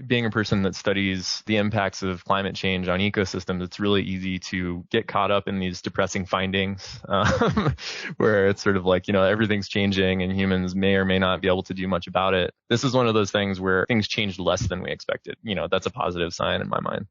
being a person that studies the impacts of climate change on ecosystems, it's really easy to get caught up in these depressing findings where it's sort of like, everything's changing and humans may or may not be able to do much about it. This is one of those things where things changed less than we expected. That's a positive sign in my mind.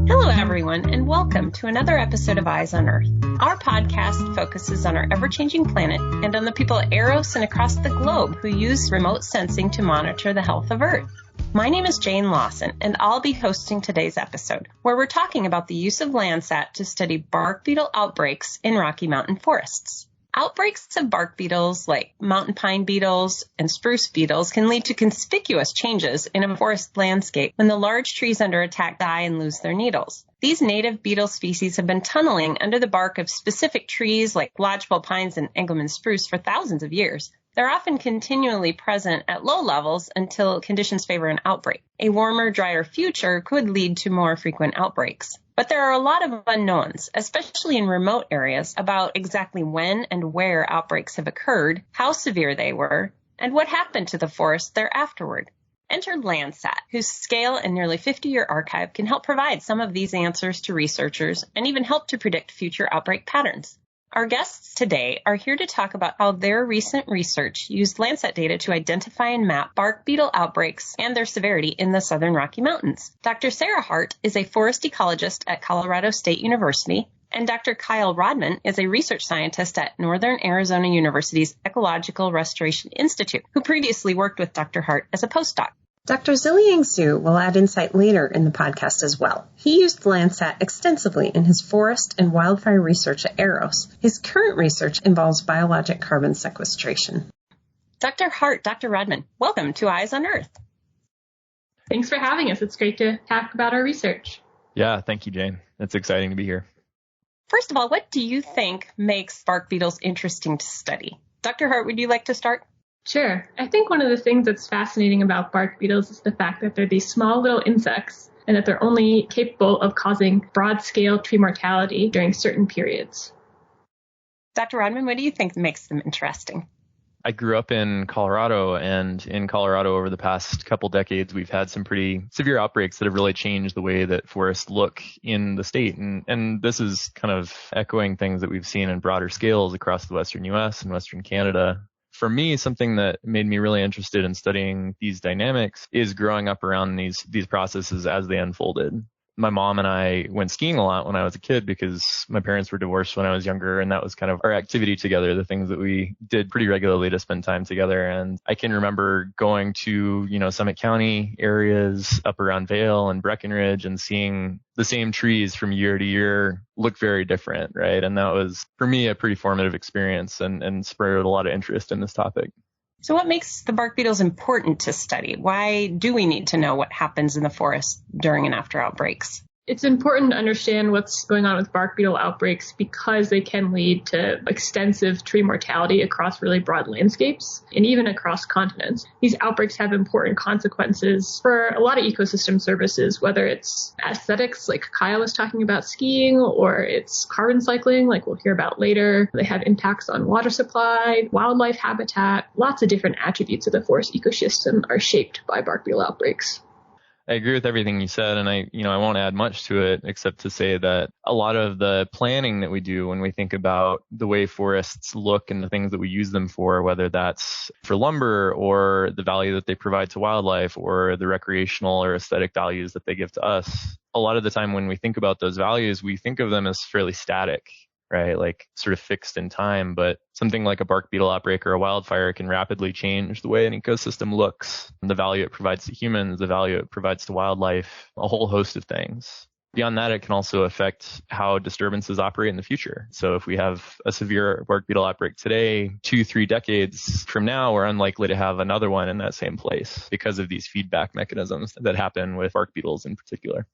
Hello, everyone, and welcome to another episode of Eyes on Earth. Our podcast focuses on our ever-changing planet and on the people at Eros and across the globe who use remote sensing to monitor the health of Earth. My name is Jane Lawson, and I'll be hosting today's episode, where we're talking about the use of Landsat to study bark beetle outbreaks in Rocky Mountain forests. Outbreaks of bark beetles like mountain pine beetles and spruce beetles can lead to conspicuous changes in a forest landscape when the large trees under attack die and lose their needles. These native beetle species have been tunneling under the bark of specific trees like lodgepole pines and Engelmann spruce for thousands of years. They're often continually present at low levels until conditions favor an outbreak. A warmer, drier future could lead to more frequent outbreaks. But there are a lot of unknowns, especially in remote areas, about exactly when and where outbreaks have occurred, how severe they were, and what happened to the forest thereafterward. Enter Landsat, whose scale and nearly 50-year archive can help provide some of these answers to researchers and even help to predict future outbreak patterns. Our guests today are here to talk about how their recent research used Landsat data to identify and map bark beetle outbreaks and their severity in the southern Rocky Mountains. Dr. Sarah Hart is a forest ecologist at Colorado State University, and Dr. Kyle Rodman is a research scientist at Northern Arizona University's Ecological Restoration Institute, who previously worked with Dr. Hart as a postdoc. Dr. Zhiliang Zhu will add insight later in the podcast as well. He used Landsat extensively in his forest and wildfire research at Eros. His current research involves biologic carbon sequestration. Dr. Hart, Dr. Rodman, welcome to Eyes on Earth. Thanks for having us. It's great to talk about our research. Yeah, thank you, Jane. It's exciting to be here. First of all, what do you think makes bark beetles interesting to study? Dr. Hart, would you like to start? Sure. I think one of the things that's fascinating about bark beetles is the fact that they're these small little insects and that they're only capable of causing broad-scale tree mortality during certain periods. Dr. Rodman, what do you think makes them interesting? I grew up in Colorado, and in Colorado over the past couple decades, we've had some pretty severe outbreaks that have really changed the way that forests look in the state. And this is kind of echoing things that we've seen in broader scales across the Western U.S. and Western Canada. For me, something that made me really interested in studying these dynamics is growing up around these processes as they unfolded. My mom and I went skiing a lot when I was a kid because my parents were divorced when I was younger, and that was kind of our activity together, the things that we did pretty regularly to spend time together. And I can remember going to, Summit County areas up around Vail and Breckenridge and seeing the same trees from year to year look very different, right? And that was, for me, a pretty formative experience and spurred a lot of interest in this topic. So what makes the bark beetles important to study? Why do we need to know what happens in the forest during and after outbreaks? It's important to understand what's going on with bark beetle outbreaks because they can lead to extensive tree mortality across really broad landscapes and even across continents. These outbreaks have important consequences for a lot of ecosystem services, whether it's aesthetics, like Kyle was talking about skiing, or it's carbon cycling, like we'll hear about later. They have impacts on water supply, wildlife habitat. Lots of different attributes of the forest ecosystem are shaped by bark beetle outbreaks. I agree with everything you said, and I won't add much to it except to say that a lot of the planning that we do when we think about the way forests look and the things that we use them for, whether that's for lumber or the value that they provide to wildlife or the recreational or aesthetic values that they give to us, a lot of the time when we think about those values, we think of them as fairly static, right? Like sort of fixed in time, but something like a bark beetle outbreak or a wildfire can rapidly change the way an ecosystem looks, the value it provides to humans, the value it provides to wildlife, a whole host of things. Beyond that, it can also affect how disturbances operate in the future. So if we have a severe bark beetle outbreak today, 2-3 decades from now, we're unlikely to have another one in that same place because of these feedback mechanisms that happen with bark beetles in particular.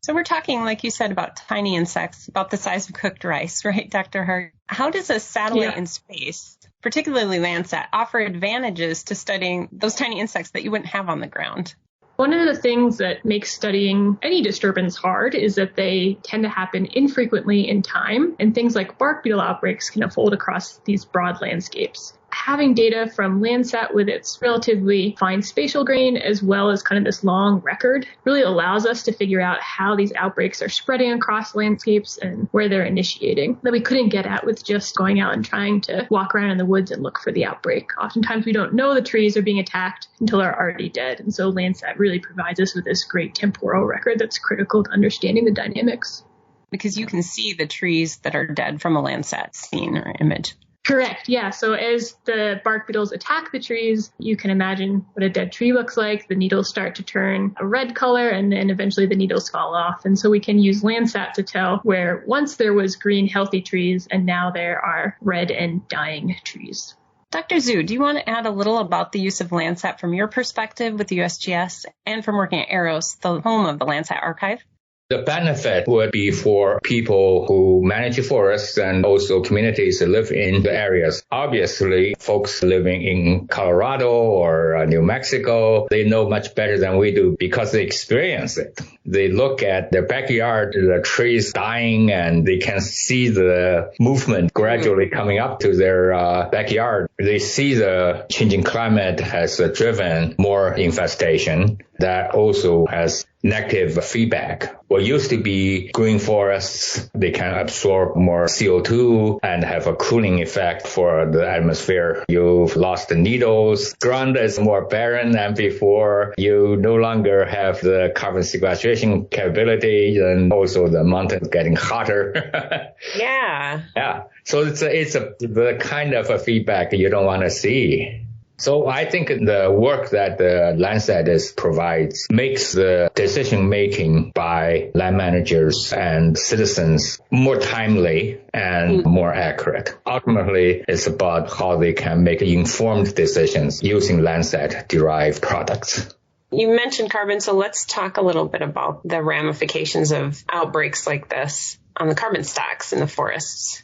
So we're talking, like you said, about tiny insects, about the size of cooked rice, right, Dr. Hart? How does a satellite in space, particularly Landsat, offer advantages to studying those tiny insects that you wouldn't have on the ground? One of the things that makes studying any disturbance hard is that they tend to happen infrequently in time, and things like bark beetle outbreaks can unfold across these broad landscapes. having data from Landsat with its relatively fine spatial grain, as well as kind of this long record, really allows us to figure out how these outbreaks are spreading across landscapes and where they're initiating that we couldn't get at with just going out and trying to walk around in the woods and look for the outbreak. Oftentimes we don't know the trees are being attacked until they're already dead. And so Landsat really provides us with this great temporal record that's critical to understanding the dynamics. Because you can see the trees that are dead from a Landsat scene or image. Correct. Yeah. So as the bark beetles attack the trees, you can imagine what a dead tree looks like. The needles start to turn a red color and then eventually the needles fall off. And so we can use Landsat to tell where once there was green, healthy trees and now there are red and dying trees. Dr. Zhu, do you want to add a little about the use of Landsat from your perspective with the USGS and from working at AROS, the home of the Landsat archive? The benefit would be for people who manage forests and also communities that live in the areas. Obviously, folks living in Colorado or New Mexico, they know much better than we do because they experience it. They look at their backyard, the trees dying, and they can see the movement gradually coming up to their backyard. They see the changing climate has driven more infestation. That also has negative feedback. What used to be green forests, they can absorb more CO2 and have a cooling effect for the atmosphere. You've lost the needles. Ground is more barren than before. You no longer have the carbon sequestration capability, and also the mountains getting hotter. Yeah. Yeah. So it's the kind of a feedback you don't want to see. So I think the work that the Landsat provides makes the decision-making by land managers and citizens more timely and more accurate. Ultimately, it's about how they can make informed decisions using Landsat-derived products. You mentioned carbon, so let's talk a little bit about the ramifications of outbreaks like this on the carbon stocks in the forests.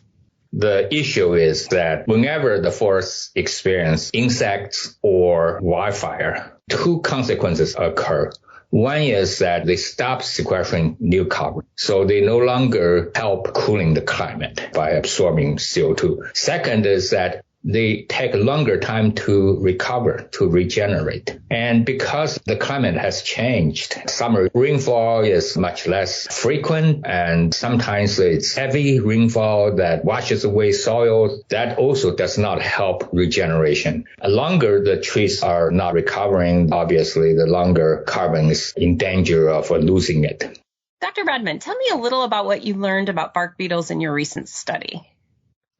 The issue is that whenever the forests experience insects or wildfire, two consequences occur. One is that they stop sequestering new carbon, so they no longer help cooling the climate by absorbing CO2. Second is that they take a longer time to recover, to regenerate. And because the climate has changed, summer rainfall is much less frequent, and sometimes it's heavy rainfall that washes away soil. That also does not help regeneration. The longer the trees are not recovering, obviously, the longer carbon is in danger of losing it. Dr. Rodman, tell me a little about what you learned about bark beetles in your recent study.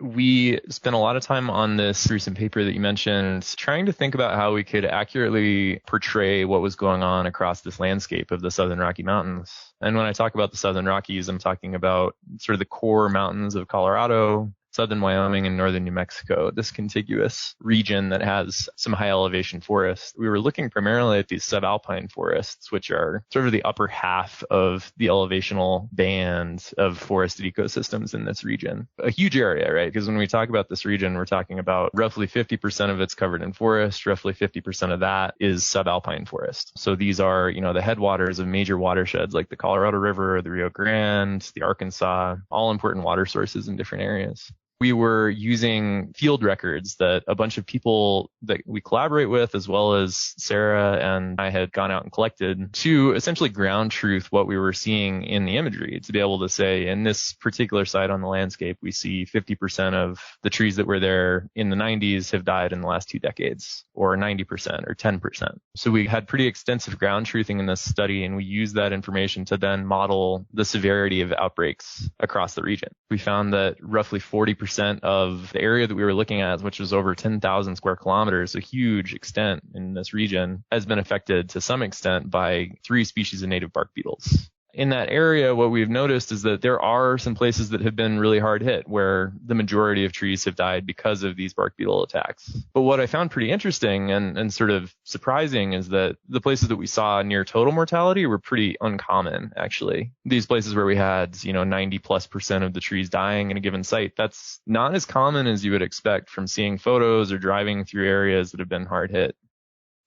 We spent a lot of time on this recent paper that you mentioned, trying to think about how we could accurately portray what was going on across this landscape of the Southern Rocky Mountains. And when I talk about the Southern Rockies, I'm talking about sort of the core mountains of Colorado, southern Wyoming, and northern New Mexico, this contiguous region that has some high elevation forests. We were looking primarily at these subalpine forests, which are sort of the upper half of the elevational band of forested ecosystems in this region. A huge area, right? Because when we talk about this region, we're talking about roughly 50% of it's covered in forest, roughly 50% of that is subalpine forest. So these are, the headwaters of major watersheds like the Colorado River, the Rio Grande, the Arkansas, all important water sources in different areas. We were using field records that a bunch of people that we collaborate with, as well as Sarah and I, had gone out and collected to essentially ground truth what we were seeing in the imagery, to be able to say, in this particular site on the landscape, we see 50% of the trees that were there in the 90s have died in the last 2 decades, or 90% or 10%. So we had pretty extensive ground truthing in this study, and we used that information to then model the severity of outbreaks across the region. We found that roughly 40% of the area that we were looking at, which was over 10,000 square kilometers, a huge extent in this region, has been affected to some extent by 3 species of native bark beetles. In that area, what we've noticed is that there are some places that have been really hard hit, where the majority of trees have died because of these bark beetle attacks. But what I found pretty interesting and sort of surprising is that the places that we saw near total mortality were pretty uncommon, actually. These places where we had, 90+% of the trees dying in a given site, that's not as common as you would expect from seeing photos or driving through areas that have been hard hit.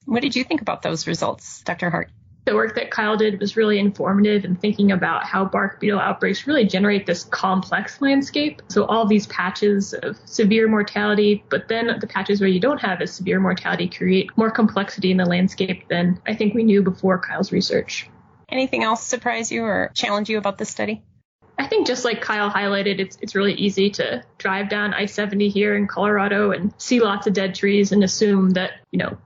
What did you think about those results, Dr. Hart? The work that Kyle did was really informative in thinking about how bark beetle outbreaks really generate this complex landscape. So all these patches of severe mortality, but then the patches where you don't have as severe mortality create more complexity in the landscape than I think we knew before Kyle's research. Anything else surprise you or challenge you about this study? I think just like Kyle highlighted, it's really easy to drive down I-70 here in Colorado and see lots of dead trees and assume that,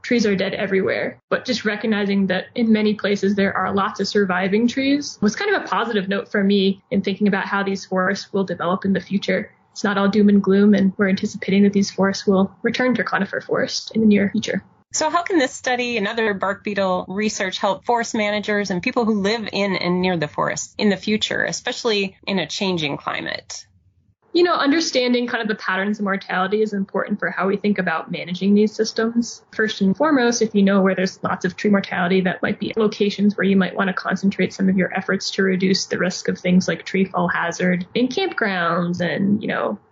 trees are dead everywhere. But just recognizing that in many places there are lots of surviving trees was kind of a positive note for me in thinking about how these forests will develop in the future. It's not all doom and gloom, and we're anticipating that these forests will return to conifer forest in the near future. So how can this study and other bark beetle research help forest managers and people who live in and near the forest in the future, especially in a changing climate? Understanding kind of the patterns of mortality is important for how we think about managing these systems. First and foremost, if you know where there's lots of tree mortality, that might be locations where you might want to concentrate some of your efforts to reduce the risk of things like tree fall hazard in campgrounds and,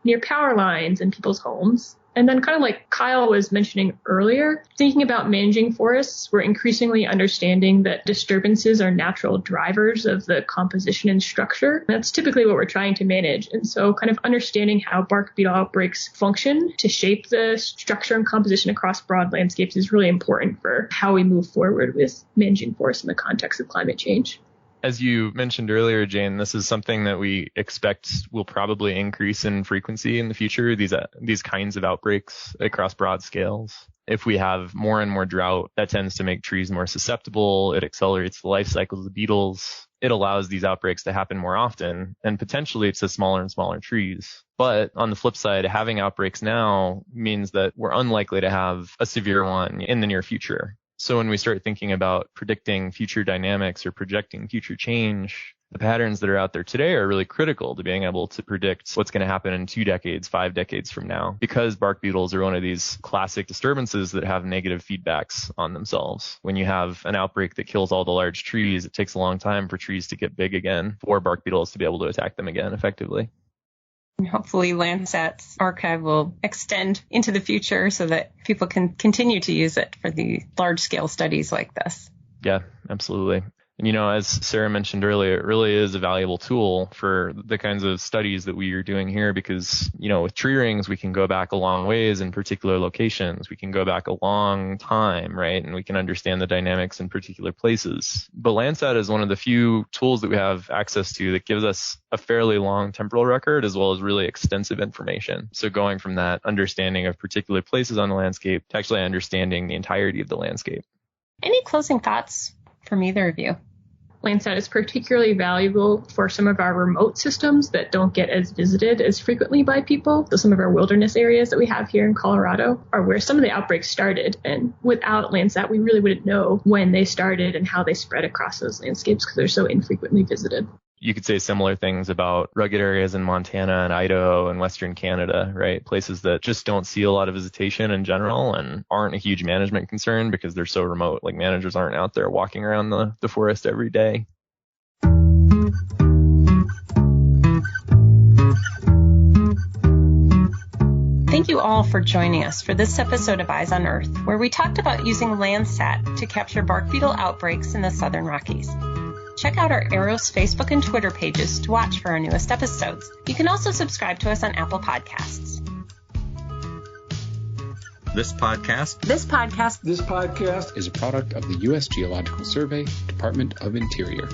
near power lines and people's homes. And then kind of like Kyle was mentioning earlier, thinking about managing forests, we're increasingly understanding that disturbances are natural drivers of the composition and structure. That's typically what we're trying to manage. And so kind of understanding how bark beetle outbreaks function to shape the structure and composition across broad landscapes is really important for how we move forward with managing forests in the context of climate change. As you mentioned earlier, Jane, this is something that we expect will probably increase in frequency in the future, these kinds of outbreaks across broad scales. If we have more and more drought, that tends to make trees more susceptible. It accelerates the life cycles of beetles. It allows these outbreaks to happen more often, and potentially it's to smaller and smaller trees. But on the flip side, having outbreaks now means that we're unlikely to have a severe one in the near future. So when we start thinking about predicting future dynamics or projecting future change, the patterns that are out there today are really critical to being able to predict what's going to happen in 2 decades, 5 decades from now, because bark beetles are one of these classic disturbances that have negative feedbacks on themselves. When you have an outbreak that kills all the large trees, it takes a long time for trees to get big again, for bark beetles to be able to attack them again effectively. Hopefully Landsat's archive will extend into the future so that people can continue to use it for the large-scale studies like this. Yeah, absolutely. And, as Sarah mentioned earlier, it really is a valuable tool for the kinds of studies that we are doing here because, with tree rings, we can go back a long ways in particular locations. We can go back a long time, right? And we can understand the dynamics in particular places. But Landsat is one of the few tools that we have access to that gives us a fairly long temporal record as well as really extensive information. So going from that understanding of particular places on the landscape to actually understanding the entirety of the landscape. Any closing thoughts from either of you? Landsat is particularly valuable for some of our remote systems that don't get as visited as frequently by people. So some of our wilderness areas that we have here in Colorado are where some of the outbreaks started. And without Landsat, we really wouldn't know when they started and how they spread across those landscapes because they're so infrequently visited. You could say similar things about rugged areas in Montana and Idaho and Western Canada, right? Places that just don't see a lot of visitation in general and aren't a huge management concern because they're so remote. Like managers aren't out there walking around the forest every day. Thank you all for joining us for this episode of Eyes on Earth, where we talked about using Landsat to capture bark beetle outbreaks in the Southern Rockies. Check out our AROS Facebook and Twitter pages to watch for our newest episodes. You can also subscribe to us on Apple Podcasts. This podcast is a product of the U.S. Geological Survey, Department of Interior.